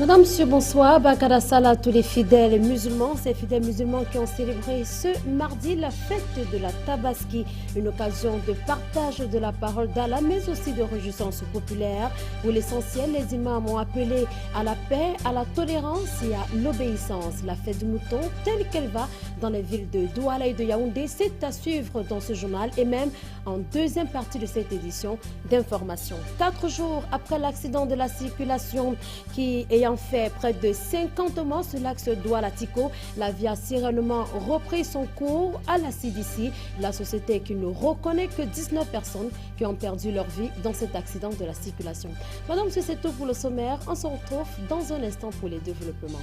Madame, monsieur, bonsoir. Bakara Salah à tous les fidèles musulmans. Ces fidèles musulmans qui ont célébré ce mardi la fête de la Tabaski, une occasion de partage de la parole d'Allah, mais aussi de réjouissance populaire. Pour l'essentiel, les imams ont appelé à la paix, à la tolérance et à l'obéissance. La fête du mouton, telle qu'elle va dans les villes de Douala et de Yaoundé, c'est à suivre dans ce journal et même en deuxième partie de cette édition d'information. 4 jours après l'accident de la circulation qui ayant fait près de 50 morts sur l'axe Douala-Tiko, la vie a sereinement repris son cours à la CDC, la société qui ne reconnaît que 19 personnes qui ont perdu leur vie dans cet accident de la circulation. Madame, c'est tout pour le sommaire. On se retrouve dans un instant pour les développements.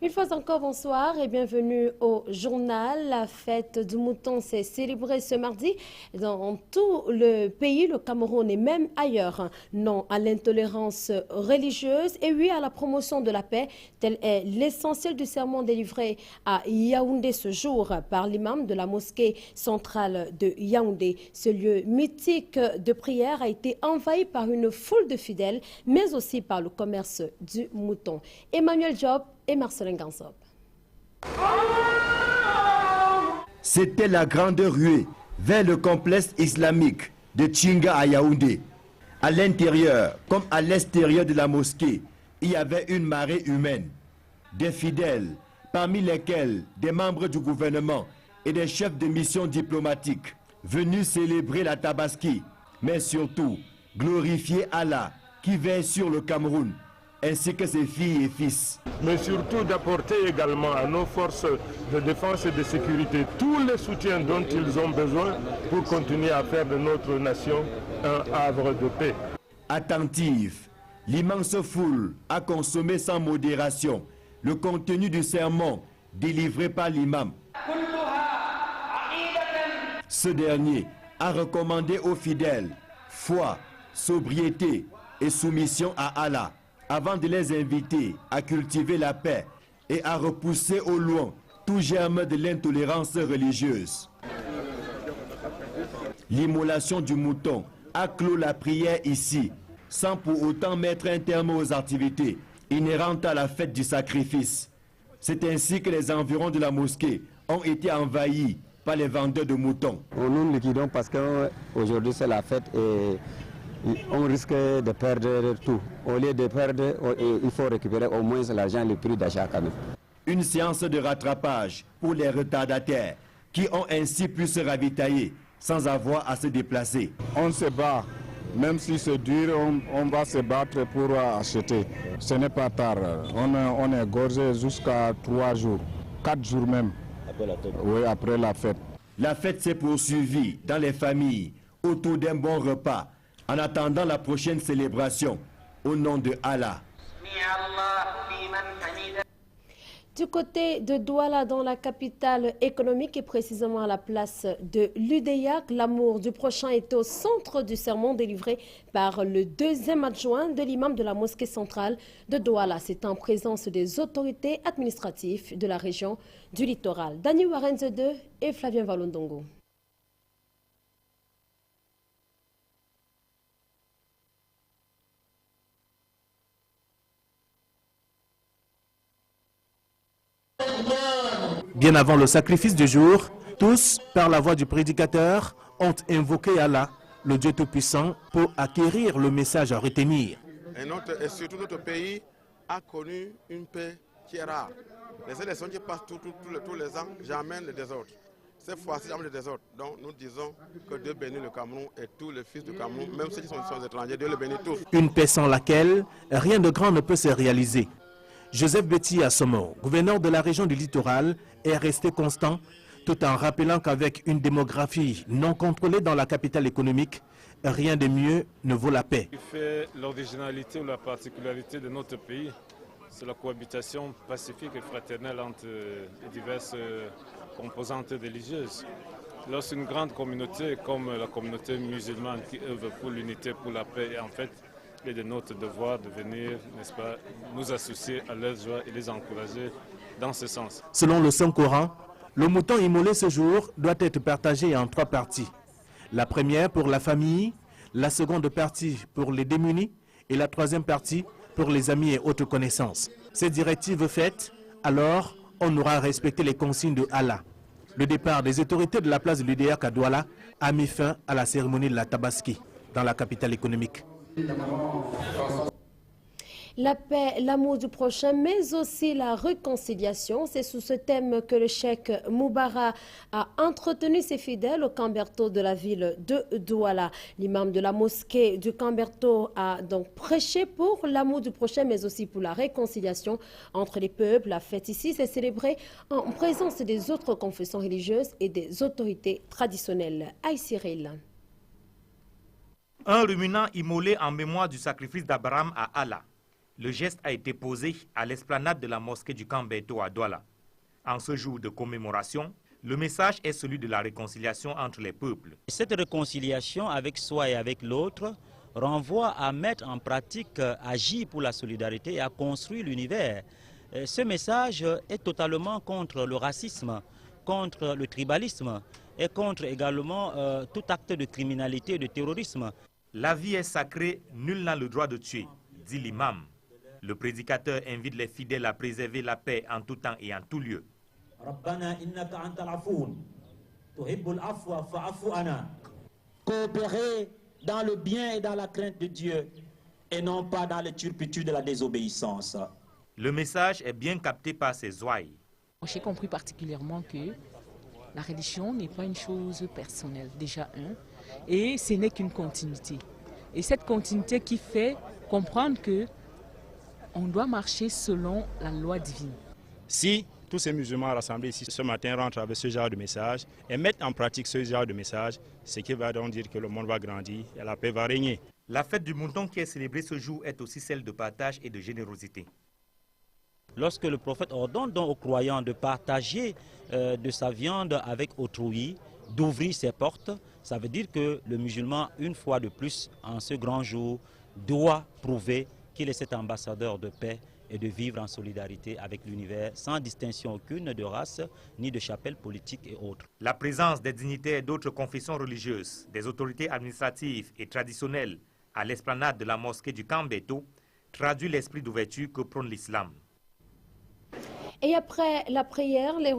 Une fois encore, bonsoir et bienvenue au journal. La fête du mouton s'est célébrée ce mardi dans tout le pays, le Cameroun et même ailleurs. Non à l'intolérance religieuse et oui à la promotion de la paix. Tel est l'essentiel du sermon délivré à Yaoundé ce jour par l'imam de la mosquée centrale de Yaoundé. Ce lieu mythique de prière a été envahi par une foule de fidèles, mais aussi par le commerce du mouton. Emmanuel Job et Marcelin Gansop. C'était la grande ruée vers le complexe islamique de Tchinga à Yaoundé. À l'intérieur comme à l'extérieur de la mosquée, il y avait une marée humaine, des fidèles, parmi lesquels des membres du gouvernement et des chefs de mission diplomatiques venus célébrer la Tabaski, mais surtout glorifier Allah qui veille sur le Cameroun, ainsi que ses filles et fils. Mais surtout d'apporter également à nos forces de défense et de sécurité tous les soutiens dont ils ont besoin pour continuer à faire de notre nation un havre de paix. Attentive, l'immense foule a consommé sans modération le contenu du sermon délivré par l'imam. Ce dernier a recommandé aux fidèles foi, sobriété et soumission à Allah, avant de les inviter à cultiver la paix et à repousser au loin tout germe de l'intolérance religieuse. L'immolation du mouton a clos la prière ici, sans pour autant mettre un terme aux activités inhérentes à la fête du sacrifice. C'est ainsi que les environs de la mosquée ont été envahis par les vendeurs de moutons. Nous liquidons parce qu'aujourd'hui c'est la fête et on risque de perdre tout. Au lieu de perdre, il faut récupérer au moins l'argent, le prix d'achat quand même. Une séance de rattrapage pour les retardataires qui ont ainsi pu se ravitailler sans avoir à se déplacer. On se bat, même si c'est dur, on va se battre pour acheter. Ce n'est pas tard, on est gorgé jusqu'à 3 jours, 4 jours même. Oui, après la fête. La fête s'est poursuivie dans les familles autour d'un bon repas, en attendant la prochaine célébration, au nom de Allah. Du côté de Douala, dans la capitale économique et précisément à la place de l'UDEIAC, l'amour du prochain est au centre du sermon délivré par le deuxième adjoint de l'imam de la mosquée centrale de Douala. C'est en présence des autorités administratives de la région du littoral. Daniel Warenze II et Flavien Valondongo. Bien avant le sacrifice du jour, tous, par la voix du prédicateur, ont invoqué Allah, le Dieu Tout-Puissant, pour acquérir le message à retenir. Et surtout notre pays a connu une paix qui est rare. Les élections qui passent tous les ans, j'amène le désordre. Cette fois-ci, j'amène le désordre. Donc nous disons que Dieu bénit le Cameroun et tous les fils du Cameroun, même ceux qui sont étrangers, Dieu les bénit tous. Une paix sans laquelle rien de grand ne peut se réaliser. Joseph Betty Assomo, gouverneur de la région du littoral, est resté constant tout en rappelant qu'avec une démographie non contrôlée dans la capitale économique, rien de mieux ne vaut la paix. Ce qui fait l'originalité ou la particularité de notre pays, c'est la cohabitation pacifique et fraternelle entre les diverses composantes religieuses. Lorsqu'une grande communauté comme la communauté musulmane qui œuvre pour l'unité, pour la paix, en fait, et de notre devoir de venir, n'est-ce pas, nous associer à leur joie et les encourager dans ce sens. Selon le Saint-Coran, le mouton immolé ce jour doit être partagé en 3 parties. La première pour la famille, la seconde partie pour les démunis et la 3e partie pour les amis et autres connaissances. Ces directives faites, alors on aura respecté les consignes de Allah. Le départ des autorités de la place de l'UDR à Douala a mis fin à la cérémonie de la Tabaski dans la capitale économique. La paix, l'amour du prochain, mais aussi la réconciliation. C'est sous ce thème que le cheikh Moubara a entretenu ses fidèles au Camberto de la ville de Douala. L'imam de la mosquée du Camberto a donc prêché pour l'amour du prochain, mais aussi pour la réconciliation entre les peuples. La fête ici s'est célébrée en présence des autres confessions religieuses et des autorités traditionnelles. Aïe Cyril. Un ruminant immolé en mémoire du sacrifice d'Abraham à Allah. Le geste a été posé à l'esplanade de la mosquée du Camberto à Douala. En ce jour de commémoration, le message est celui de la réconciliation entre les peuples. Cette réconciliation avec soi et avec l'autre renvoie à mettre en pratique, agir pour la solidarité et à construire l'univers. Ce message est totalement contre le racisme, contre le tribalisme et contre également tout acte de criminalité et de terrorisme. La vie est sacrée, nul n'a le droit de tuer, dit l'imam. Le prédicateur invite les fidèles à préserver la paix en tout temps et en tout lieu. Coopérer dans le bien et dans la crainte de Dieu et non pas dans les turpitudes de la désobéissance. Le message est bien capté par ses ouailles. J'ai compris particulièrement que la religion n'est pas une chose personnelle, déjà et ce n'est qu'une continuité. Et cette continuité qui fait comprendre que on doit marcher selon la loi divine. Si tous ces musulmans rassemblés ici ce matin rentrent avec ce genre de message et mettent en pratique ce genre de message, ce qui va donc dire que le monde va grandir et la paix va régner. La fête du mouton qui est célébrée ce jour est aussi celle de partage et de générosité. Lorsque le prophète ordonne donc aux croyants de partager de sa viande avec autrui, d'ouvrir ses portes, ça veut dire que le musulman, une fois de plus, en ce grand jour, doit prouver qu'il est cet ambassadeur de paix et de vivre en solidarité avec l'univers, sans distinction aucune de race, ni de chapelle politique et autres. La présence des dignitaires d'autres confessions religieuses, des autorités administratives et traditionnelles à l'esplanade de la mosquée du Camberto traduit l'esprit d'ouverture que prône l'islam. Et après la prière, les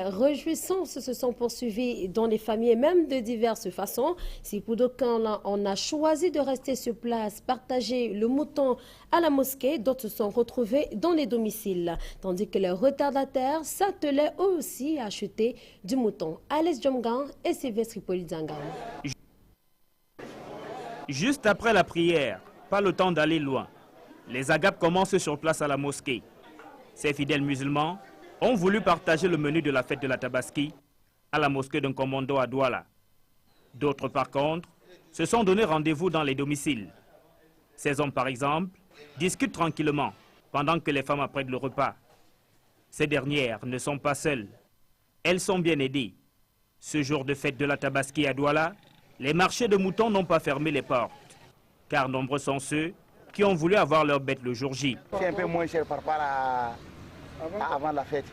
réjouissances se sont poursuivies dans les familles, même de diverses façons. Si pour d'aucuns, on a choisi de rester sur place, partager le mouton à la mosquée, d'autres se sont retrouvés dans les domiciles. Tandis que les retardataires s'attelaient eux aussi à acheter du mouton. Alex Djomgan et Sylvestre Hippolyte-Zangan. Juste après la prière, pas le temps d'aller loin. Les agapes commencent sur place à la mosquée. Ces fidèles musulmans ont voulu partager le menu de la fête de la Tabaski à la mosquée d'un commando à Douala. D'autres, par contre, se sont donné rendez-vous dans les domiciles. Ces hommes, par exemple, discutent tranquillement pendant que les femmes apprêtent le repas. Ces dernières ne sont pas seules. Elles sont bien aidées. Ce jour de fête de la Tabaski à Douala, les marchés de moutons n'ont pas fermé les portes, car nombreux sont ceux qui ont voulu avoir leur bête le jour J. C'est un peu moins cher par rapport à avant la fête.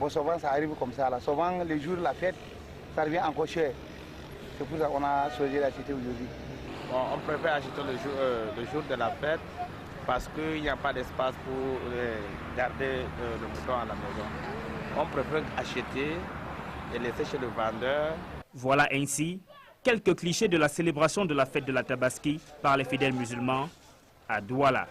Bon, souvent ça arrive comme ça. Là. Souvent les jours de la fête, ça revient encore cher. C'est pour ça qu'on a choisi d'acheter aujourd'hui. Bon, on préfère acheter le jour de la fête parce qu'il n'y a pas d'espace pour garder le mouton à la maison. On préfère acheter et laisser chez le vendeur. Voilà ainsi quelques clichés de la célébration de la fête de la Tabaski par les fidèles musulmans à Douala.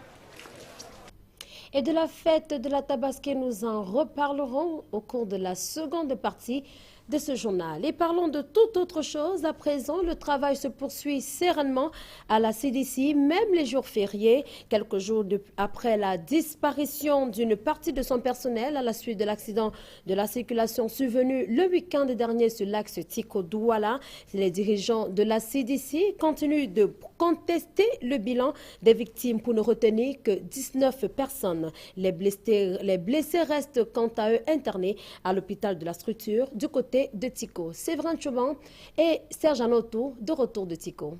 Et de la fête de la Tabaski, nous en reparlerons au cours de la seconde partie de ce journal. Et parlons de toute autre chose. À présent, le travail se poursuit sereinement à la CDC, même les jours fériés. Quelques jours après la disparition d'une partie de son personnel à la suite de l'accident de la circulation survenu le week-end dernier sur l'axe Tiko-Douala, les dirigeants de la CDC continuent de contester le bilan des victimes pour ne retenir que 19 personnes. Les blessés restent quant à eux internés à l'hôpital de la structure du côté de Tiko. Séverin Chouban et Serge Anoto de retour de Tiko.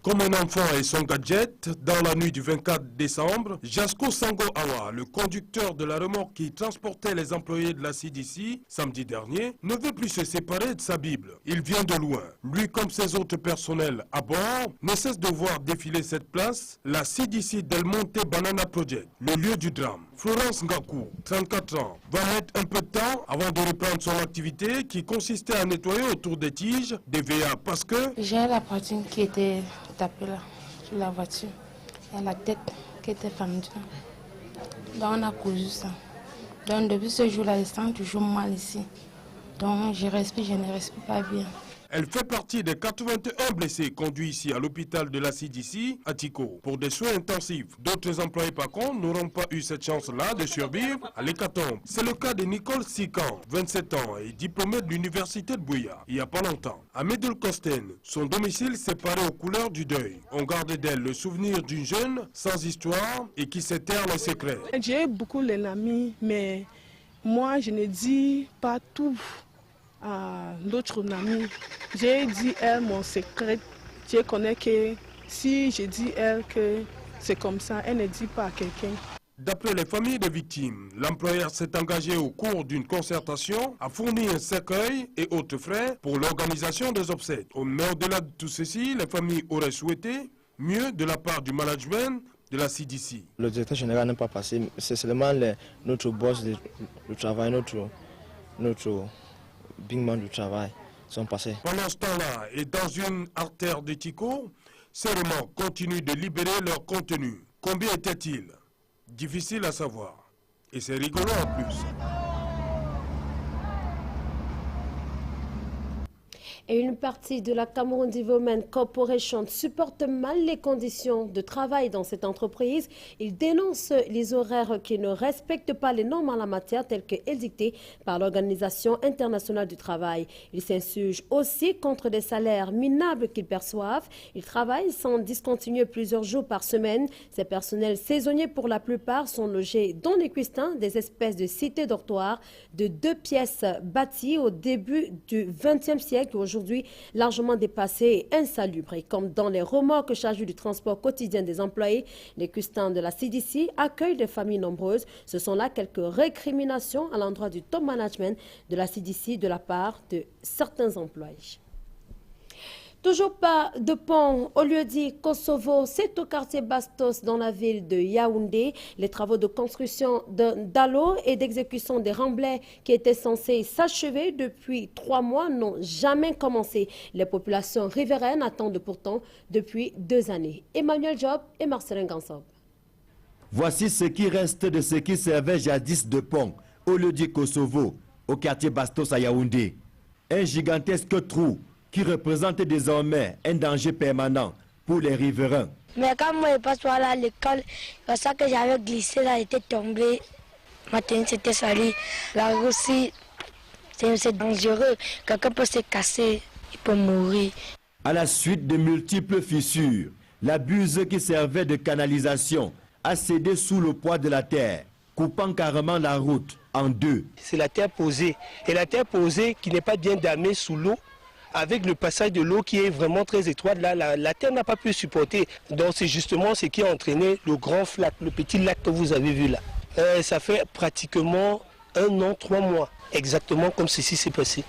Comme un enfant et son gadget, dans la nuit du 24 décembre, Jasco Sango Awa, le conducteur de la remorque qui transportait les employés de la CDC samedi dernier, ne veut plus se séparer de sa Bible. Il vient de loin. Lui, comme ses autres personnels à bord, ne cesse de voir défiler cette place, la CDC Del Monte Banana Project, le lieu du drame. Florence Ngakou, 34 ans, va mettre un peu de temps avant de reprendre son activité qui consistait à nettoyer autour des tiges, des VA, parce que... J'ai la poitrine qui était tapée là, sur la voiture, et la tête qui était fendue. Donc on a cousu ça. Donc depuis ce jour-là, je sens toujours mal ici. Donc je ne respire pas bien. Elle fait partie des 81 blessés conduits ici à l'hôpital de la CDC à Tico pour des soins intensifs. D'autres employés par contre n'auront pas eu cette chance-là de survivre à l'hécatombe. C'est le cas de Nicole Sikan, 27 ans et diplômée de l'université de Bouya, il n'y a pas longtemps. À Medel-Kosten, son domicile séparé aux couleurs du deuil. On garde d'elle le souvenir d'une jeune sans histoire et qui s'éterne les secrets. J'ai beaucoup d'amis, mais moi je ne dis pas tout à l'autre ami. J'ai dit elle mon secret. Je connais que si je dis elle que c'est comme ça, elle ne dit pas à quelqu'un. D'après les familles des victimes, l'employeur s'est engagé au cours d'une concertation à fournir un cercueil et autres frais pour l'organisation des obsèques. Mais au-delà de tout ceci, les familles auraient souhaité mieux de la part du management de la CDC. Le directeur général n'a pas passé, c'est seulement notre boss de travail, notre big man du travail sont passés. Pendant ce temps-là, et dans une artère de Tico, ces remorques continuent de libérer leur contenu. Combien était-il? Difficile à savoir. Et c'est rigolo en plus. Et une partie de la Cameroun Development Corporation supporte mal les conditions de travail dans cette entreprise. Il dénonce les horaires qui ne respectent pas les normes en la matière telles qu'elles dictées par l'Organisation internationale du travail. Il s'insurge aussi contre des salaires minables qu'ils perçoivent. Ils travaillent sans discontinuer plusieurs jours par semaine. Ces personnels saisonniers pour la plupart sont logés dans les cuistins, des espèces de cités-dortoirs de 2 pièces bâties au début du XXe siècle, aujourd'hui largement dépassé et insalubre. Et comme dans les remorques chargées du transport quotidien des employés, les cuistins de la CDC accueillent des familles nombreuses. Ce sont là quelques récriminations à l'endroit du top management de la CDC de la part de certains employés. Toujours pas de pont au lieu-dit Kosovo, c'est au quartier Bastos dans la ville de Yaoundé. Les travaux de construction d'un dallo et d'exécution des remblais qui étaient censés s'achever depuis 3 mois n'ont jamais commencé. Les populations riveraines attendent pourtant depuis 2 années. Emmanuel Job et Marcelin Gansob. Voici ce qui reste de ce qui servait jadis de pont au lieu-dit Kosovo, au quartier Bastos à Yaoundé. Un gigantesque trou qui représente désormais un danger permanent pour les riverains. Mais quand moi je passe par là à l'école, c'est ça que j'avais glissé là, j'étais tombé. Ma tenue s'était salie. La rue aussi, c'est dangereux. Quelqu'un peut se casser, il peut mourir. À la suite de multiples fissures, la buse qui servait de canalisation a cédé sous le poids de la terre, coupant carrément la route en 2. C'est la terre posée. Et la terre posée qui n'est pas bien damée sous l'eau, avec le passage de l'eau qui est vraiment très étroite, là, la terre n'a pas pu supporter. Donc c'est justement ce qui a entraîné le grand flac, le petit lac que vous avez vu là. Ça fait pratiquement 1 an, 3 mois, exactement comme ceci s'est passé.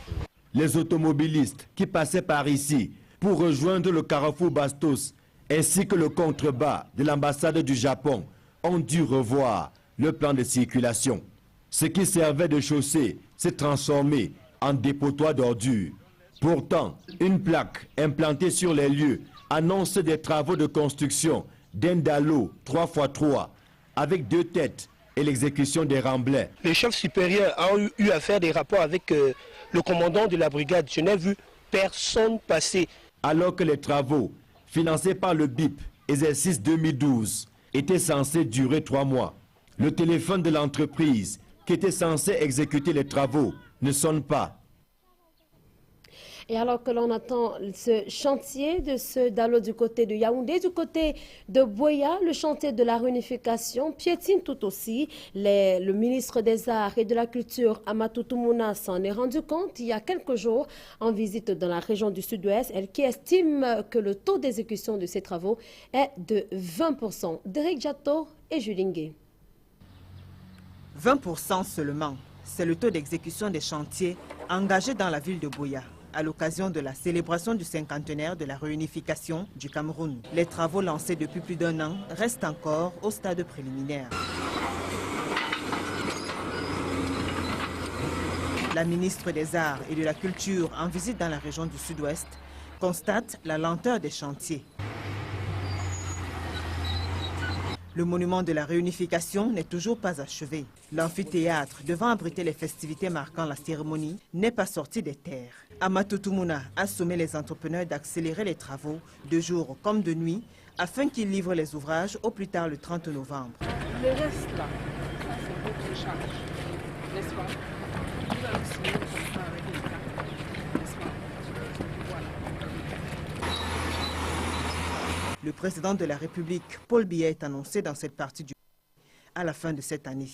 Les automobilistes qui passaient par ici pour rejoindre le carrefour Bastos, ainsi que le contrebas de l'ambassade du Japon, ont dû revoir le plan de circulation. Ce qui servait de chaussée s'est transformé en dépotoir d'ordures. Pourtant, une plaque implantée sur les lieux annonce des travaux de construction d'un dallo 3x3 avec 2 têtes et l'exécution des remblais. Les chefs supérieurs ont eu à faire des rapports avec le commandant de la brigade. Je n'ai vu personne passer. Alors que les travaux, financés par le BIP, exercice 2012, étaient censés durer 3 mois, le téléphone de l'entreprise qui était censé exécuter les travaux ne sonne pas. Et alors que l'on attend ce chantier de ce Dalo du côté de Yaoundé, du côté de Boya, le chantier de la réunification piétine tout aussi. Le ministre des Arts et de la Culture, Amatou Toumouna, s'en est rendu compte il y a quelques jours en visite dans la région du Sud-Ouest, elle qui estime que le taux d'exécution de ces travaux est de 20%. Derek Jato et Julingue. 20% seulement, c'est le taux d'exécution des chantiers engagés dans la ville de Boya à l'occasion de la célébration du cinquantenaire de la réunification du Cameroun. Les travaux lancés depuis plus d'un an restent encore au stade préliminaire. La ministre des Arts et de la Culture, en visite dans la région du Sud-Ouest, constate la lenteur des chantiers. Le monument de la réunification n'est toujours pas achevé. L'amphithéâtre, devant abriter les festivités marquant la cérémonie, n'est pas sorti des terres. Amatou Toumouna a sommé les entrepreneurs d'accélérer les travaux, de jour comme de nuit, afin qu'ils livrent les ouvrages au plus tard le 30 novembre. Le reste là, ça c'est votre charge, n'est-ce pas? Vous allez signer comme ça avec les cartes, n'est-ce pas? Voilà. Le président de la République, Paul Biya, est annoncé dans cette partie du pays à la fin de cette année.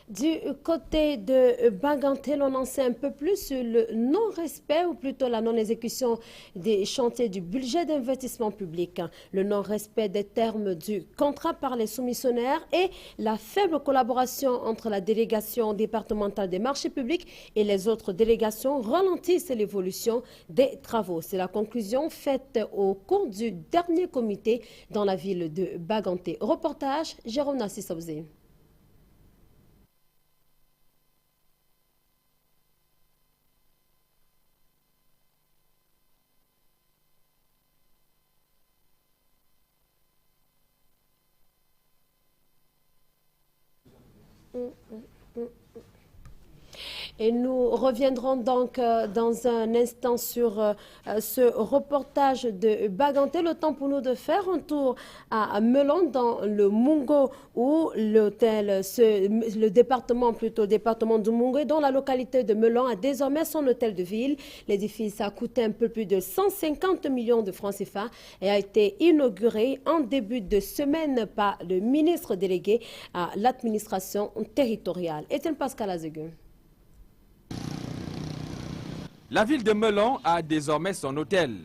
Du côté de Baganté, l'on en sait un peu plus sur le non-respect ou plutôt la non-exécution des chantiers du budget d'investissement public, le non-respect des termes du contrat par les soumissionnaires et la faible collaboration entre la délégation départementale des marchés publics et les autres délégations ralentissent l'évolution des travaux. C'est la conclusion faite au cours du dernier comité dans la ville de Baganté. Reportage, Jérôme Nassissobzé. Et nous reviendrons donc dans un instant sur ce reportage de Baganté. Le temps pour nous de faire un tour à Melon dans le Mungo où le département du Mungo et dont la localité de Melon a désormais son hôtel de ville. L'édifice a coûté un peu plus de 150 millions de francs CFA et a été inauguré en début de semaine par le ministre délégué à l'administration territoriale. Étienne Pascal Azegun. La ville de Melon a désormais son hôtel.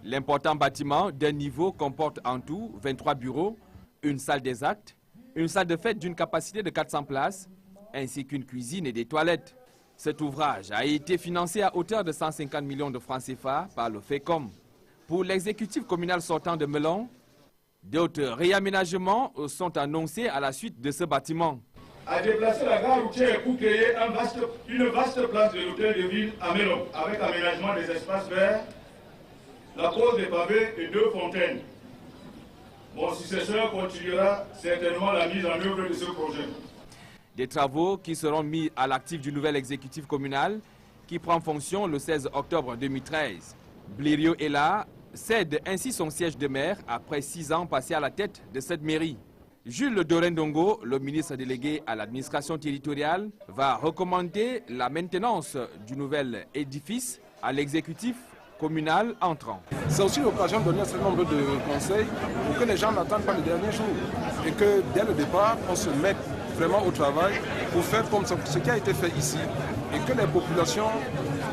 L'important bâtiment d'un niveau comporte en tout 23 bureaux, une salle des actes, une salle de fête d'une capacité de 400 places, ainsi qu'une cuisine et des toilettes. Cet ouvrage a été financé à hauteur de 150 millions de francs CFA par le FECOM. Pour l'exécutif communal sortant de Melon, d'autres réaménagements sont annoncés à la suite de ce bâtiment. A déplacé la gare routière pour créer une vaste place de l'hôtel de ville à Melon, avec aménagement des espaces verts, la pose des pavés et 2 fontaines. Mon successeur continuera certainement la mise en œuvre de ce projet. Des travaux qui seront mis à l'actif du nouvel exécutif communal qui prend fonction le 16 octobre 2013. Blériot Ella cède ainsi son siège de maire après 6 ans passés à la tête de cette mairie. Jules Dorendongo, le ministre délégué à l'administration territoriale, va recommander la maintenance du nouvel édifice à l'exécutif communal entrant. C'est aussi l'occasion de donner un certain nombre de conseils pour que les gens n'attendent pas les derniers jours et que dès le départ, on se mette vraiment au travail pour faire comme ce qui a été fait ici et que les populations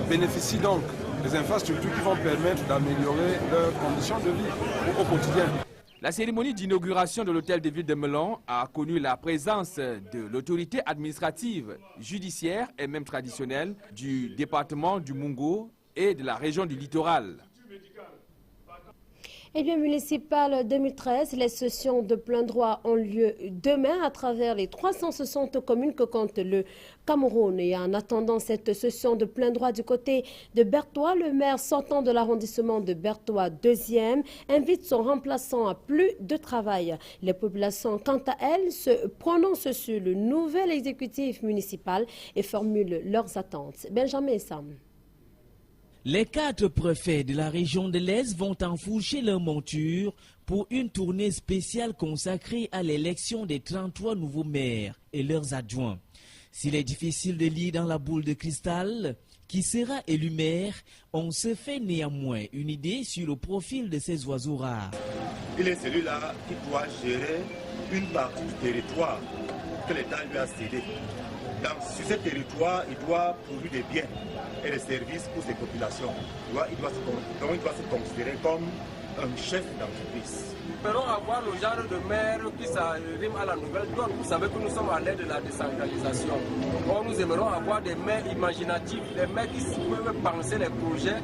bénéficient donc des infrastructures qui vont permettre d'améliorer leurs conditions de vie au quotidien. La cérémonie d'inauguration de l'hôtel de ville de Melon a connu la présence de l'autorité administrative, judiciaire et même traditionnelle du département du Mungo et de la région du littoral. Eh bien, municipal 2013, les sessions de plein droit ont lieu demain à travers les 360 communes que compte le Cameroun. Et en attendant cette session de plein droit du côté de Berthois, le maire sortant de l'arrondissement de Berthois 2e invite son remplaçant à plus de travail. Les populations, quant à elles, se prononcent sur le nouvel exécutif municipal et formulent leurs attentes. Benjamin Sam. Les 4 préfets de la région de l'Est vont enfourcher leur monture pour une tournée spéciale consacrée à l'élection des 33 nouveaux maires et leurs adjoints. S'il est difficile de lire dans la boule de cristal, qui sera élu maire, on se fait néanmoins une idée sur le profil de ces oiseaux rares. Il est celui-là qui doit gérer une partie du territoire que l'État lui a cédé. Sur ce territoire, il doit produire des biens et des services pour ses populations. Il doit se considérer comme un chef d'entreprise. Nous espérons avoir le genre de maire qui s'arrime à la nouvelle donne. Vous savez que nous sommes à l'ère de la décentralisation. Or, nous aimerons avoir des maires imaginatifs, des maires qui peuvent penser les projets,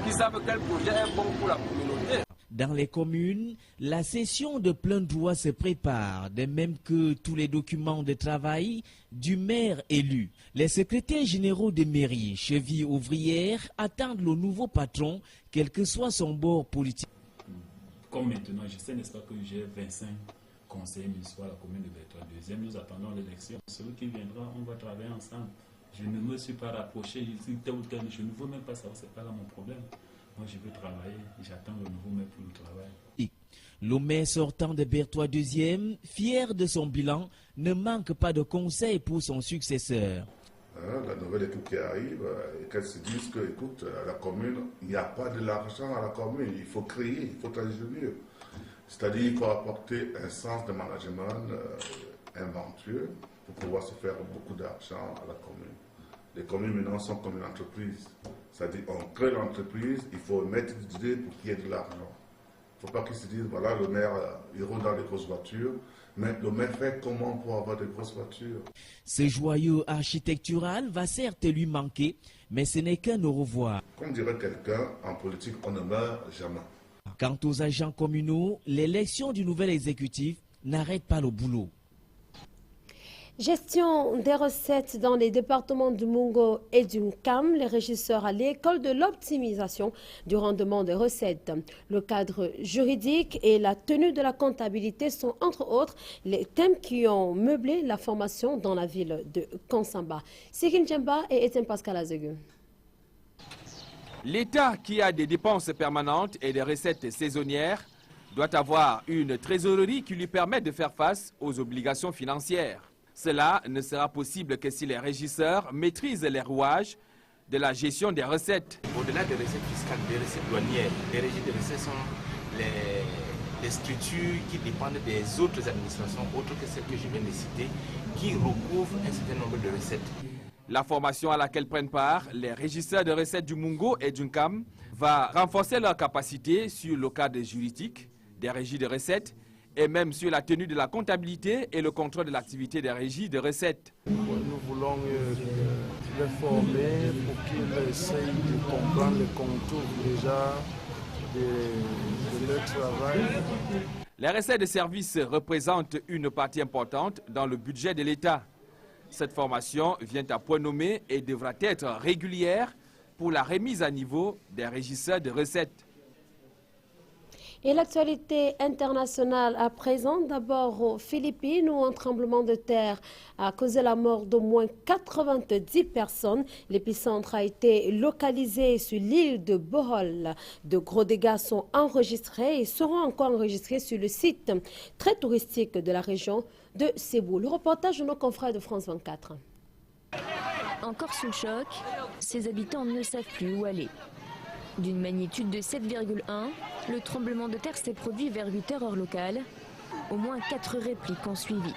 qui savent quel projet est bon pour la communauté. Dans les communes, la session de plein droit se prépare, de même que tous les documents de travail du maire élu. Les secrétaires généraux des mairies, chevilles ouvrières, attendent le nouveau patron, quel que soit son bord politique. Comme maintenant, je sais, n'est-ce pas, que j'ai 25 conseillers municipaux à la commune de Berthois II. Nous attendons l'élection. Celui qui viendra, on va travailler ensemble. Je ne me suis pas rapproché ici, tel ou tel, je ne veux même pas savoir, c'est pas là mon problème. Moi, je veux travailler, j'attends le nouveau maire pour le travail. Le maire sortant de Berthois II, fier de son bilan, ne manque pas de conseils pour son successeur. La nouvelle équipe qui arrive, qu'elle se dise que, écoute, à la commune, il n'y a pas de l'argent à la commune, il faut créer, il faut agir mieux. C'est-à-dire qu'il faut apporter un sens de management inventueux pour pouvoir se faire beaucoup d'argent à la commune. Les communes maintenant sont comme une entreprise. C'est-à-dire on crée l'entreprise, il faut mettre des idées pour qu'il y ait de l'argent. Il ne faut pas qu'ils se disent, voilà, le maire, il roule dans les grosses voitures, mais le maire fait comment pour avoir de grosses voitures. Ce joyau architectural va certes lui manquer, mais ce n'est qu'un au revoir. Comme dirait quelqu'un, en politique, on ne meurt jamais. Quant aux agents communaux, l'élection du nouvel exécutif n'arrête pas le boulot. Gestion des recettes dans les départements du Mungo et du Nkam, les régisseurs à l'école de l'optimisation du rendement des recettes. Le cadre juridique et la tenue de la comptabilité sont entre autres les thèmes qui ont meublé la formation dans la ville de Kansamba. Sikin Djemba et Etienne Pascal Azegu. L'État qui a des dépenses permanentes et des recettes saisonnières doit avoir une trésorerie qui lui permet de faire face aux obligations financières. Cela ne sera possible que si les régisseurs maîtrisent les rouages de la gestion des recettes. Au-delà des recettes fiscales, des recettes douanières, les régies de recettes sont les structures qui dépendent des autres administrations, autres que celles que je viens de citer, qui recouvrent un certain nombre de recettes. La formation à laquelle prennent part les régisseurs de recettes du Mungo et du Nkam va renforcer leur capacité sur le cadre juridique des régies de recettes et même sur la tenue de la comptabilité et le contrôle de l'activité des régies de recettes. Nous voulons les former pour qu'ils essayent de comprendre les contours déjà de leur travail. Les recettes de services représentent une partie importante dans le budget de l'État. Cette formation vient à point nommé et devra être régulière pour la remise à niveau des régisseurs de recettes. Et l'actualité internationale à présent, d'abord aux Philippines où un tremblement de terre a causé la mort d'au moins 90 personnes. L'épicentre a été localisé sur l'île de Bohol. De gros dégâts sont enregistrés et seront encore enregistrés sur le site très touristique de la région de Cebu. Le reportage de nos confrères de France 24. Encore sous le choc, ces habitants ne savent plus où aller. D'une magnitude de 7,1, le tremblement de terre s'est produit vers 8h heure locale. Au moins 4 répliques ont suivi.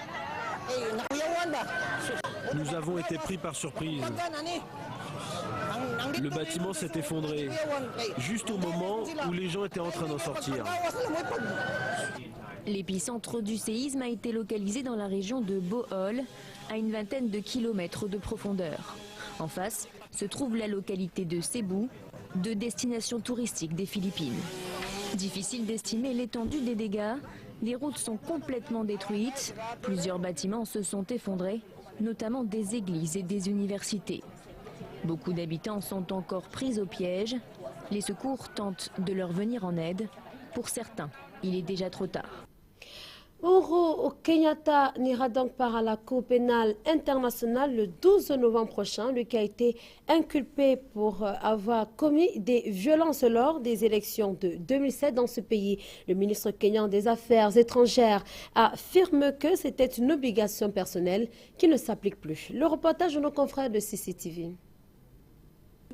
Nous avons été pris par surprise. Le bâtiment s'est effondré, juste au moment où les gens étaient en train d'en sortir. L'épicentre du séisme a été localisé dans la région de Bohol, à une vingtaine de kilomètres de profondeur. En face se trouve la localité de Cebu, de destination touristique des Philippines. Difficile d'estimer l'étendue des dégâts. Les routes sont complètement détruites. Plusieurs bâtiments se sont effondrés, notamment des églises et des universités. Beaucoup d'habitants sont encore pris au piège. Les secours tentent de leur venir en aide. Pour certains, il est déjà trop tard. Uhuru Kenyatta n'ira donc pas à la Cour pénale internationale le 12 novembre prochain, lui qui a été inculpé pour avoir commis des violences lors des élections de 2007 dans ce pays. Le ministre kenyan des Affaires étrangères affirme que c'était une obligation personnelle qui ne s'applique plus. Le reportage de nos confrères de CCTV.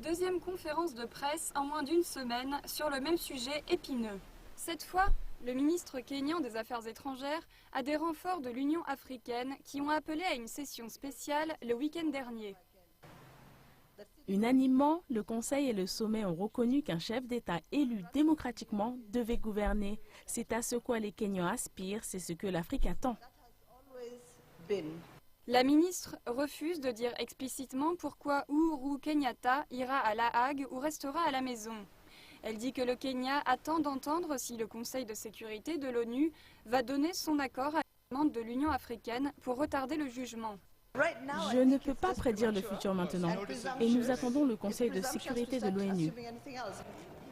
Deuxième conférence de presse en moins d'une semaine sur le même sujet épineux. Cette fois, le ministre kényan des Affaires étrangères a des renforts de l'Union africaine qui ont appelé à une session spéciale le week-end dernier. Unanimement, le Conseil et le sommet ont reconnu qu'un chef d'État élu démocratiquement devait gouverner. C'est à ce quoi les Kenyans aspirent, c'est ce que l'Afrique attend. La ministre refuse de dire explicitement pourquoi Uhuru Kenyatta ira à La Hague ou restera à la maison. Elle dit que le Kenya attend d'entendre si le Conseil de sécurité de l'ONU va donner son accord à la demande de l'Union africaine pour retarder le jugement. Je ne peux pas prédire le futur maintenant et nous attendons le Conseil de sécurité de l'ONU.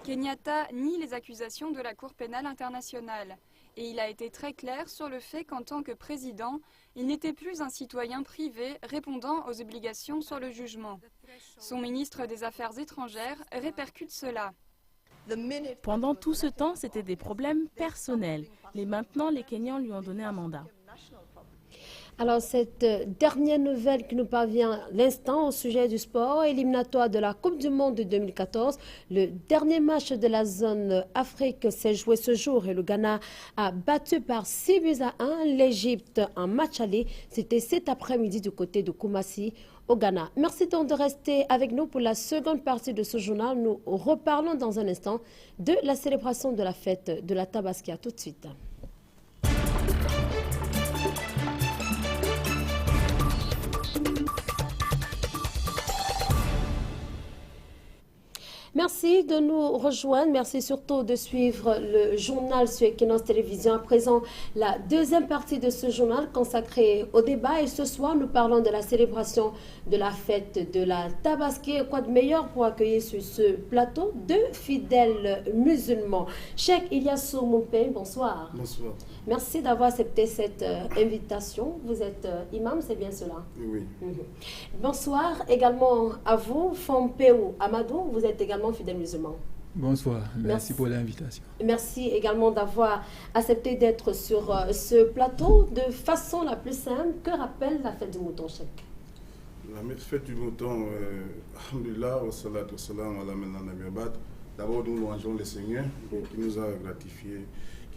Kenyatta nie les accusations de la Cour pénale internationale et il a été très clair sur le fait qu'en tant que président, il n'était plus un citoyen privé répondant aux obligations sur le jugement. Son ministre des Affaires étrangères répercute cela. Pendant tout ce temps, c'était des problèmes personnels. Mais maintenant, les Kenyans lui ont donné un mandat. Alors, cette dernière nouvelle qui nous parvient à l'instant au sujet du sport, éliminatoire de la Coupe du Monde de 2014. Le dernier match de la zone Afrique s'est joué ce jour et le Ghana a battu par 6-1 l'Égypte en match aller. C'était cet après-midi du côté de Koumassi au Ghana. Merci donc de rester avec nous pour la seconde partie de ce journal. Nous reparlons dans un instant de la célébration de la fête de la Tabaski. À tout de suite. Merci de nous rejoindre. Merci surtout de suivre le journal sur Equinox Télévision. À présent, la deuxième partie de ce journal consacrée au débat. Et ce soir, nous parlons de la célébration de la fête de la Tabaski. Quoi de meilleur pour accueillir sur ce plateau deux fidèles musulmans. Cheikh Ilyassou Moupé, bonsoir. Bonsoir. Merci d'avoir accepté cette invitation. Vous êtes imam, c'est bien cela? Oui. Bonsoir également à vous, Fompéou Amadou. Vous êtes également fidèle musulman. Bonsoir, merci pour l'invitation. Merci également d'avoir accepté d'être sur ce plateau de façon la plus simple. Que rappelle la fête du mouton, Cheikh? La fête du mouton, alhamdulillah, wa salatu wa salam ala Nabi Abad. D'abord, nous louangeons le Seigneur qui nous a gratifié,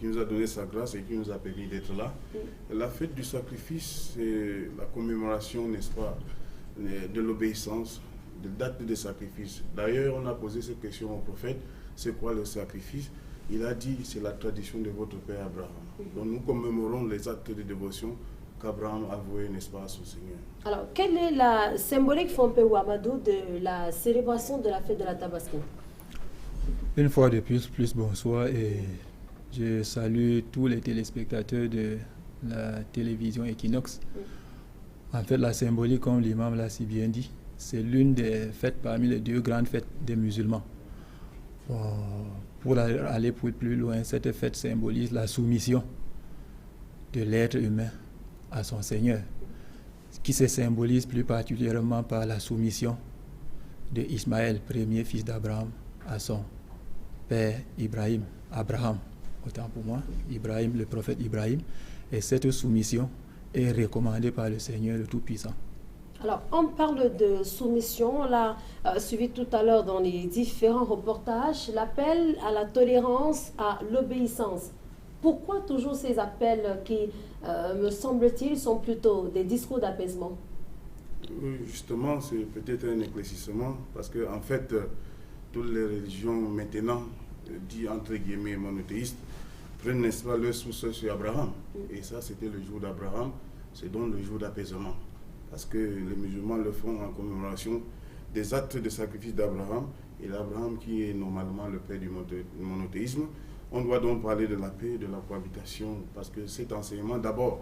qui nous a donné sa grâce et qui nous a permis d'être là. La fête du sacrifice, c'est la commémoration, n'est-ce pas, de l'obéissance, de date de sacrifice. D'ailleurs, on a posé cette question au prophète, c'est quoi le sacrifice? Il a dit, c'est la tradition de votre père Abraham. Donc nous commémorons les actes de dévotion qu'Abraham a voué, n'est-ce pas, à son Seigneur. Alors, quelle est la symbolique, Fompéou Amadou, de la célébration de la fête de la Tabaski? Une fois de plus, bonsoir et je salue tous les téléspectateurs de la télévision Equinox. En fait, la symbolique, comme l'imam l'a si bien dit, c'est l'une des fêtes parmi les deux grandes fêtes des musulmans. Pour aller plus loin, cette fête symbolise la soumission de l'être humain à son Seigneur, qui se symbolise plus particulièrement par la soumission de Ismaël, premier fils d'Abraham, à son père Abraham, autant pour moi, Ibrahim, le prophète Ibrahim, et cette soumission est recommandée par le Seigneur le Tout-Puissant. Alors, on parle de soumission, on l'a suivi tout à l'heure dans les différents reportages, l'appel à la tolérance, à l'obéissance. Pourquoi toujours ces appels qui, me semble-t-il, sont plutôt des discours d'apaisement? Oui, justement, c'est peut-être un éclaircissement, parce que en fait, toutes les religions maintenant, dit entre guillemets monothéistes, prennent, n'est-ce pas, leur source sur Abraham. Et ça, c'était le jour d'Abraham, c'est donc le jour d'apaisement. Parce que les musulmans le font en commémoration des actes de sacrifice d'Abraham, et l'Abraham qui est normalement le père du monothéisme. On doit donc parler de la paix, de la cohabitation, parce que cet enseignement d'abord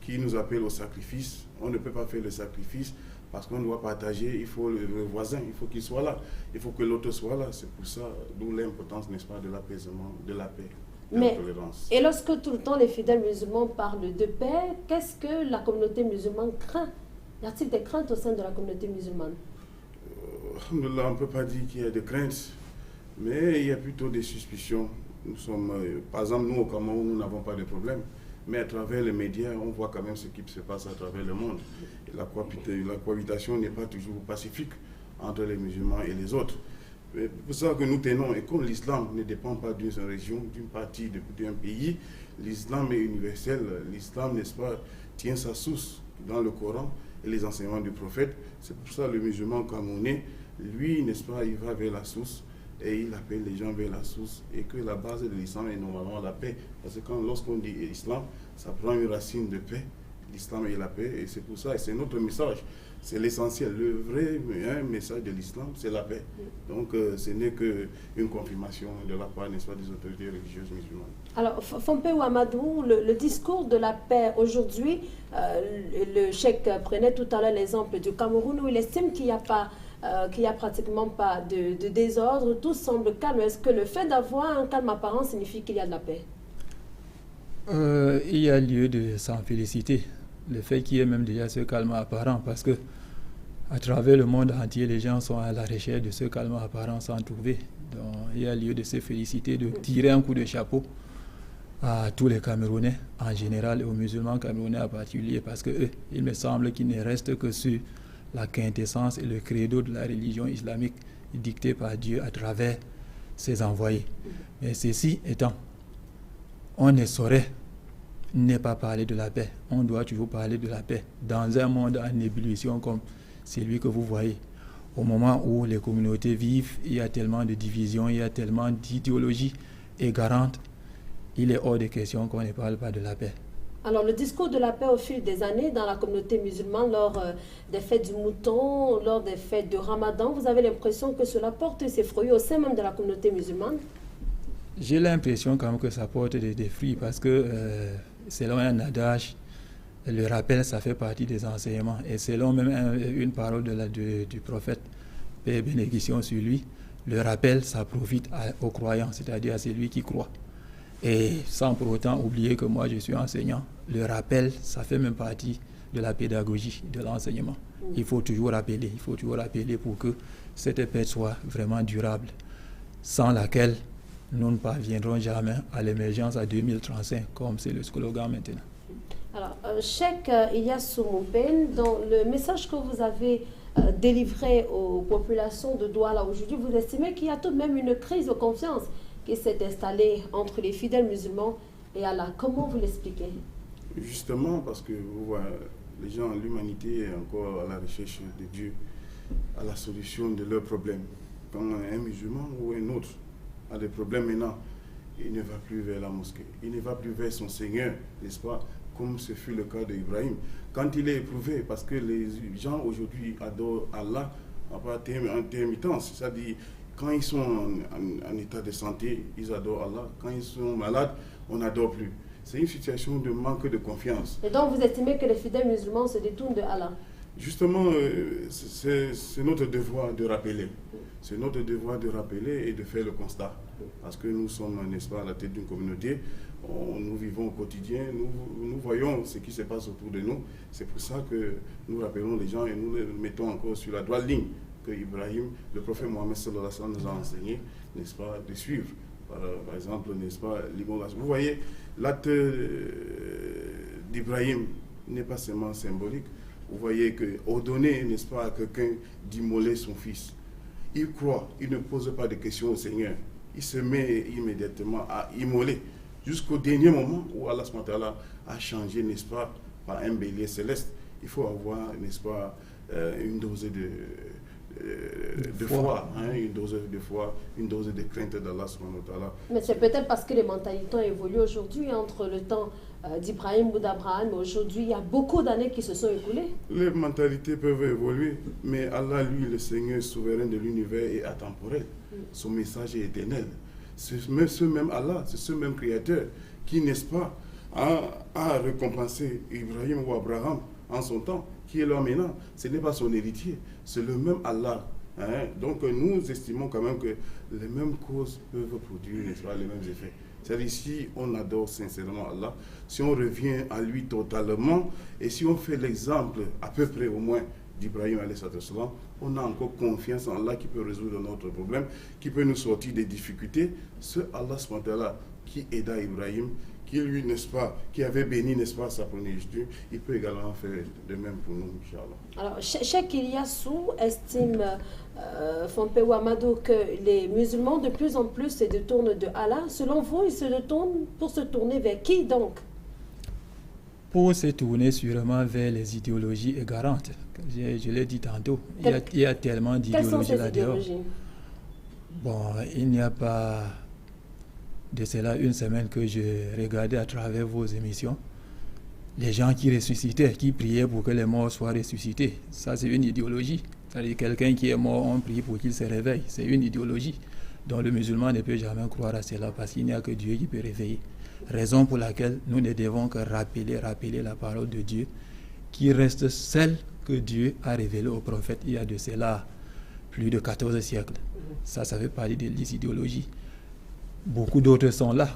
qui nous appelle au sacrifice, on ne peut pas faire le sacrifice parce qu'on doit partager, il faut le voisin, il faut qu'il soit là, il faut que l'autre soit là. C'est pour ça, d'où l'importance, n'est-ce pas, de l'apaisement, de la paix, de la tolérance. Et lorsque tout le temps les fidèles musulmans parlent de paix, qu'est-ce que la communauté musulmane craint? Y a-t-il des craintes au sein de la communauté musulmane? On ne peut pas dire qu'il y a des craintes, mais il y a plutôt des suspicions. Nous sommes, par exemple, nous au Cameroun, nous n'avons pas de problème. Mais à travers les médias, on voit quand même ce qui se passe à travers le monde. Et la cohabitation n'est pas toujours pacifique entre les musulmans et les autres. C'est pour ça que nous tenons, et comme l'islam ne dépend pas d'une région, d'une partie d'un pays, l'islam est universel. L'islam, n'est-ce pas, tient sa source dans le Coran et les enseignements du prophète. C'est pour ça que le musulman camerounais, lui, n'est-ce pas, il va vers la source et il appelle les gens vers la source, et que la base de l'islam est normalement la paix. Parce que lorsqu'on dit islam, ça prend une racine de paix. L'islam est la paix, et c'est pour ça, et c'est notre message. C'est l'essentiel. Le vrai message de l'islam, c'est la paix. Donc, ce n'est qu'une confirmation de la part, n'est-ce pas, des autorités religieuses musulmanes. Alors, Fompé Ouamadou, le discours de la paix aujourd'hui, le cheikh prenait tout à l'heure l'exemple du Cameroun, où il estime qu'il n'y a pratiquement pas de désordre, tout semble calme. Est-ce que le fait d'avoir un calme apparent signifie qu'il y a de la paix? Il y a lieu de s'en féliciter. Le fait qu'il y ait même déjà ce calme apparent, parce que à travers le monde entier, les gens sont à la recherche de ce calme apparent sans trouver. Donc il y a lieu de se féliciter, de tirer un coup de chapeau à tous les Camerounais en général et aux musulmans camerounais en particulier, parce que il me semble qu'il ne reste que sur la quintessence et le credo de la religion islamique dictée par Dieu à travers ses envoyés. Mais ceci étant, on ne saurait ne pas parler de la paix. On doit toujours parler de la paix. Dans un monde en ébullition comme celui que vous voyez, au moment où les communautés vivent, il y a tellement de divisions, il y a tellement d'idéologies égarantes, il est hors de question qu'on ne parle pas de la paix. Alors, le discours de la paix au fil des années dans la communauté musulmane, lors des fêtes du mouton, lors des fêtes de Ramadan, vous avez l'impression que cela porte ses fruits au sein même de la communauté musulmane? J'ai l'impression quand même que ça porte des fruits, parce que selon un adage, le rappel, ça fait partie des enseignements. Et selon même une parole du prophète, paix et bénédiction sur lui, le rappel, ça profite aux croyants, c'est-à-dire à celui qui croit. Et sans pour autant oublier que moi, je suis enseignant, le rappel, ça fait même partie de la pédagogie, de l'enseignement. Il faut toujours rappeler pour que cette paix soit vraiment durable, sans laquelle nous ne parviendrons jamais à l'émergence à 2035, comme c'est le slogan maintenant. Alors, Cheikh Iyassou Moupen, dans le message que vous avez délivré aux populations de Douala aujourd'hui, vous estimez qu'il y a tout de même une crise de confiance qui s'est installée entre les fidèles musulmans et Allah. Comment vous l'expliquez? Justement, parce que vous voyez, les gens, l'humanité est encore à la recherche de Dieu, à la solution de leurs problèmes. Quand un musulman ou un autre a des problèmes maintenant, il ne va plus vers la mosquée, il ne va plus vers son Seigneur, n'est-ce pas, comme ce fut le cas d'Ibrahim. Quand il est éprouvé, parce que les gens aujourd'hui adorent Allah en intermittence, c'est-à-dire quand ils sont en état de santé, ils adorent Allah, quand ils sont malades, on n'adore plus. C'est une situation de manque de confiance. Et donc vous estimez que les fidèles musulmans se détournent de Allah? Justement, c'est notre devoir de rappeler. C'est notre devoir de rappeler et de faire le constat. Parce que nous sommes, n'est-ce pas, à la tête d'une communauté, nous vivons au quotidien, nous voyons ce qui se passe autour de nous. C'est pour ça que nous rappelons les gens et nous les mettons encore sur la droite ligne que Ibrahim, le prophète Mohammed sallallahu alayhi wa sallam, nous a enseigné, n'est-ce pas, de suivre. Par exemple, n'est-ce pas, l'immolation. Vous voyez, l'acte d'Ibrahim n'est pas seulement symbolique. Vous voyez qu'ordonner, n'est-ce pas, à quelqu'un d'immoler son fils, il croit, il ne pose pas de questions au Seigneur. Il se met immédiatement à immoler jusqu'au dernier moment où Allah a changé, n'est-ce pas, par un bélier céleste. Il faut avoir, n'est-ce pas, une dose de foi, une dose de foi, une dose de crainte d'Allah. Mais c'est peut-être parce que les mentalités ont évolué aujourd'hui entre le temps d'Ibrahim ou d'Abraham. Aujourd'hui, il y a beaucoup d'années qui se sont écoulées. Les mentalités peuvent évoluer, mais Allah, lui, le Seigneur souverain de l'univers, est atemporel. Son message est éternel. C'est ce même Allah, c'est ce même Créateur qui, n'est-ce pas, a récompensé Ibrahim ou Abraham en son temps, qui est là maintenant. Ce n'est pas son héritier, c'est le même Allah. Donc nous estimons quand même que les mêmes causes peuvent produire, n'est-ce pas, les mêmes effets. C'est-à-dire si on adore sincèrement Allah, si on revient à lui totalement, et si on fait l'exemple à peu près au moins d'Ibrahim alayhi salam, on a encore confiance en Allah qui peut résoudre notre problème, qui peut nous sortir des difficultés. Ce Allah qui aida Ibrahim, qui lui, n'est-ce pas, qui avait béni, n'est-ce pas, sa progéniture, il peut également faire de même pour nous, Inch'Allah. Alors, Cheikh Ilyassou estime, Fompe Ouamadou, que les musulmans de plus en plus se détournent de Allah. Selon vous, ils se détournent pour se tourner vers qui donc? Pour se tourner sûrement vers les idéologies égarantes. Je l'ai dit tantôt, il y a tellement d'idéologies là-dedans. Bon, il n'y a pas de cela une semaine que je regardais à travers vos émissions les gens qui ressuscitaient, qui priaient pour que les morts soient ressuscités. Ça, c'est une idéologie. C'est-à-dire quelqu'un qui est mort, on prie pour qu'il se réveille. C'est une idéologie dont le musulman ne peut jamais croire à cela parce qu'il n'y a que Dieu qui peut réveiller. Raison pour laquelle nous ne devons que rappeler la parole de Dieu qui reste celle que Dieu a révélée au prophète il y a de cela plus de 14 siècles. Ça fait partie des idéologies. Beaucoup d'autres sont là.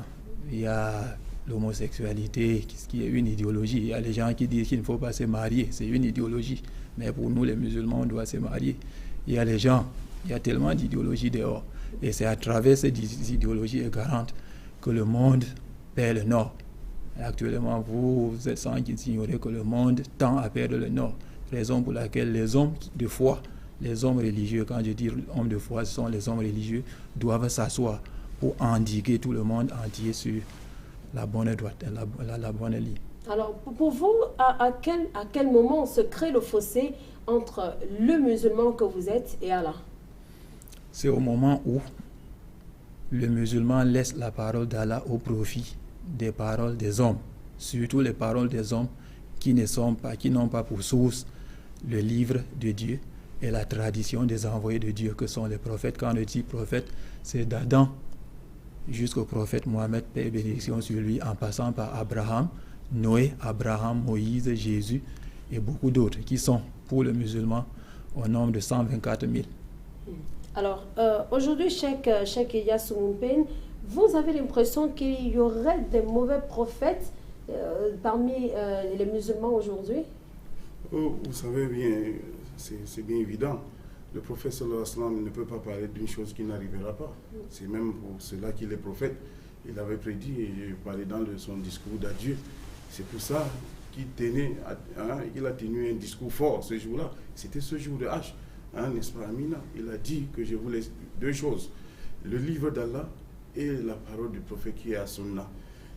Il y a l'homosexualité, qui est une idéologie. Il y a les gens qui disent qu'il ne faut pas se marier. C'est une idéologie. Mais pour nous, les musulmans, on doit se marier. Il y a les gens, il y a tellement d'idéologies dehors. Et c'est à travers ces idéologies égarantes que le monde perd le nord. Et actuellement, vous êtes sans ignorer que le monde tend à perdre le nord. Raison pour laquelle les hommes de foi, les hommes religieux, quand je dis hommes de foi, ce sont les hommes religieux, doivent s'asseoir pour endiguer tout le monde entier sur la bonne droite, la bonne ligne. Alors, pour vous, à quel moment se crée le fossé entre le musulman que vous êtes et Allah? C'est au moment où le musulman laisse la parole d'Allah au profit des paroles des hommes, surtout les paroles des hommes qui n'ont pas pour source le livre de Dieu et la tradition des envoyés de Dieu que sont les prophètes. Quand on dit prophète, c'est d'Adam jusqu'au prophète Mohammed, paix et bénédiction sur lui, en passant par Abraham, Noé, Abraham, Moïse, Jésus et beaucoup d'autres qui sont pour le musulman au nombre de 124 000. Alors, aujourd'hui, Cheikh Ilyassou Moumpene, vous avez l'impression qu'il y aurait des mauvais prophètes parmi les musulmans aujourd'hui? Vous savez bien, c'est bien évident. Le prophète sallallahu alayhi wa sallam ne peut pas parler d'une chose qui n'arrivera pas. C'est même pour cela qu'il est prophète. Il avait prédit et parlé dans son discours d'adieu. C'est pour ça qu'il a tenu un discours fort ce jour-là. C'était ce jour de Hajj, n'est-ce pas, Amina? Il a dit que je vous laisse deux choses, le livre d'Allah et la parole du prophète qui est à Sunna.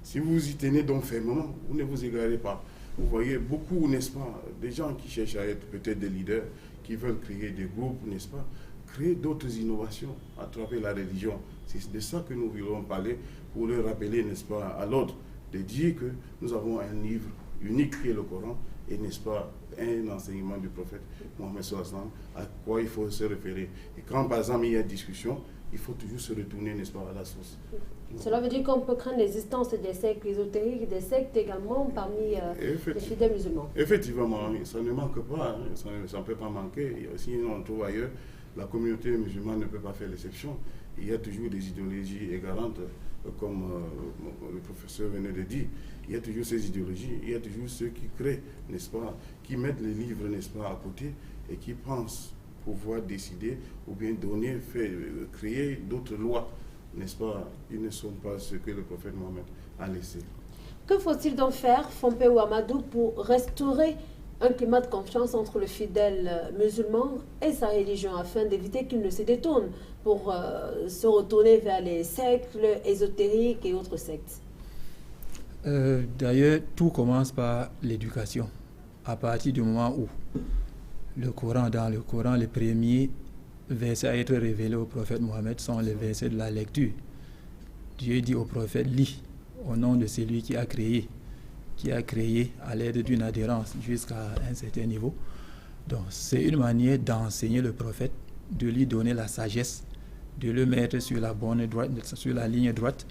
Si vous y tenez donc fermement, vous ne vous égarez pas. Vous voyez beaucoup, n'est-ce pas, des gens qui cherchent à être peut-être des leaders, qui veulent créer des groupes, n'est-ce pas, créer d'autres innovations à travers la religion. C'est de ça que nous voulons parler pour leur rappeler, n'est-ce pas, à l'ordre, de dire que nous avons un livre unique qui est le Coran et, n'est-ce pas, un enseignement du prophète Mohammed sallallahu alayhi wa sallam, à quoi il faut se référer. Et quand, par exemple, il y a discussion, il faut toujours se retourner, n'est-ce pas, à la source. Cela veut dire qu'on peut craindre l'existence des sectes ésotériques, des sectes également parmi les fidèles musulmans. Effectivement, ça ne manque pas, ça ne peut pas manquer. Si on trouve ailleurs, la communauté musulmane ne peut pas faire l'exception. Il y a toujours des idéologies égarantes, comme le professeur venait de dire. Il y a toujours ces idéologies, il y a toujours ceux qui créent, n'est-ce pas, qui mettent les livres, n'est-ce pas, à côté et qui pensent pouvoir décider ou bien donner, créer d'autres lois. N'est-ce pas? Ils ne sont pas ce que le prophète Mohammed a laissé. Que faut-il donc faire, Fompe Ouamadou, pour restaurer un climat de confiance entre le fidèle musulman et sa religion, afin d'éviter qu'il ne se détourne pour se retourner vers les sectes ésotériques et autres sectes? D'ailleurs, tout commence par l'éducation. À partir du moment où dans le Coran, les premiers versets à être révélés au prophète Mohammed sont les versets de la lecture. Dieu dit au prophète, lis au nom de celui qui a créé à l'aide d'une adhérence jusqu'à un certain niveau. Donc c'est une manière d'enseigner le prophète, de lui donner la sagesse, de le mettre sur la bonne droite, sur la ligne droite.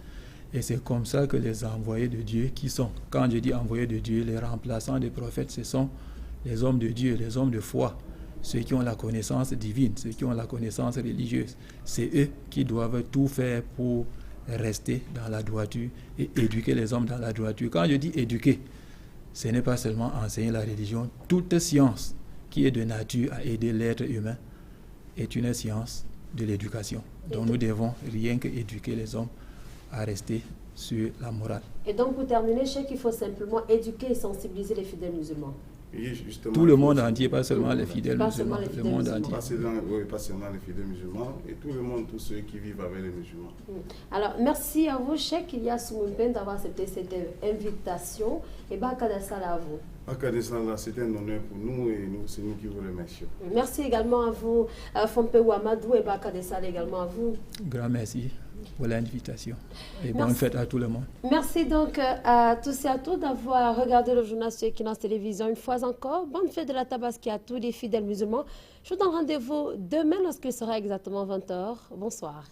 Et c'est comme ça que les envoyés de Dieu qui sont, quand je dis envoyés de Dieu, les remplaçants des prophètes, ce sont les hommes de Dieu, les hommes de foi, ceux qui ont la connaissance divine, ceux qui ont la connaissance religieuse. C'est eux qui doivent tout faire pour rester dans la droiture et éduquer les hommes dans la droiture. Quand je dis éduquer, ce n'est pas seulement enseigner la religion. Toute science qui est de nature à aider l'être humain est une science de l'éducation. Donc nous devons rien que éduquer les hommes à rester sur la morale. Et donc, pour terminer, je sais qu'il faut simplement éduquer et sensibiliser les fidèles musulmans. Oui, tout le monde entier, pas seulement les fidèles musulmans, le monde entier. Pas seulement les fidèles musulmans, et tout le monde, tous ceux qui vivent avec les musulmans. Alors, merci à vous, Cheikh Ilyas Soumoumpen, d'avoir accepté cette invitation. Et Bakadessala à vous. Bakadessala, c'est un honneur pour nous et c'est nous qui vous remercions. Merci également à vous, Fompe Ouamadou, et Bakadessala également à vous. Grand merci pour l'invitation et bonne fête à tout le monde. Merci donc à tous et à toutes d'avoir regardé le journal sur Equinox Télévision une fois encore. Bonne fête de la Tabaski à tous les fidèles musulmans. Je vous donne rendez-vous demain lorsqu'il sera exactement 20h. Bonsoir.